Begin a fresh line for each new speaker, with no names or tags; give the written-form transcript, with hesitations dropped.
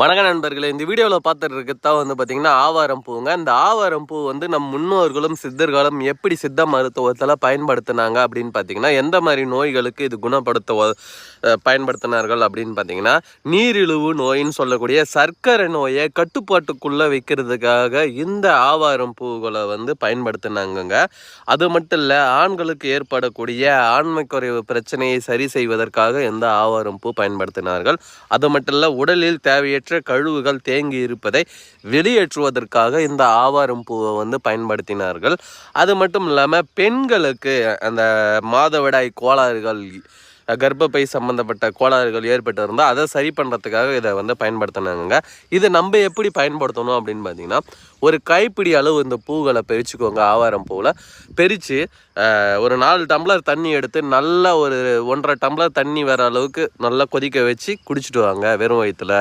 வணக்க நண்பர்களே, இந்த வீடியோவில் பார்த்துட்டு இருக்கிறதா பார்த்தீங்கன்னா ஆவாரம் பூங்க. இந்த ஆவாரம் பூ நம் முன்னோர்களும் சித்தர்களும் எப்படி சித்த மருத்துவத்தில் பயன்படுத்தினாங்க அப்படின்னு பார்த்தீங்கன்னா, எந்த மாதிரி நோய்களுக்கு இது பயன்படுத்தினார்கள் அப்படின்னு பார்த்தீங்கன்னா, நீரிழிவு நோயின்னு சொல்லக்கூடிய சர்க்கரை நோயை கட்டுப்பாட்டுக்குள்ளே வைக்கிறதுக்காக இந்த ஆவாரம் பூகளை பயன்படுத்தினாங்கங்க. அது மட்டும் இல்லை, ஆண்களுக்கு ஏற்படக்கூடிய ஆண்மை குறைவு பிரச்சனையை சரி செய்வதற்காக இந்த ஆவாரம் பூ பயன்படுத்தினார்கள். அது மட்டும் இல்லை, உடலில் தேவையற்ற கழிவுகள் தேங்கி இருப்பதை வெளியேற்றுவதற்காக இந்த ஆவாரம் பூவை பயன்படுத்தினார்கள். அது மட்டும் இல்லாமல் பெண்களுக்கு அந்த மாதவிடாய் கோளாறுகள், கர்ப்பப்பை சம்பந்தப்பட்ட கோளாறுகள் ஏற்பட்டு இருந்தால் அதை சரி பண்ணுறதுக்காக இதை பயன்படுத்தினாங்க. இதை நம்ம எப்படி பயன்படுத்தணும் அப்படின்னு பார்த்தீங்கன்னா, ஒரு கைப்பிடி அளவு இந்த பூகளை பிரிச்சுக்கோங்க. ஆவாரம் பூவில் பிரித்து ஒரு 4 டம்ளர் தண்ணி எடுத்து நல்லா ஒரு 1.5 டம்ளர் தண்ணி வர அளவுக்கு நல்லா கொதிக்க வச்சு குடிச்சிட்டு வாங்க வெறும் வயிற்றுல.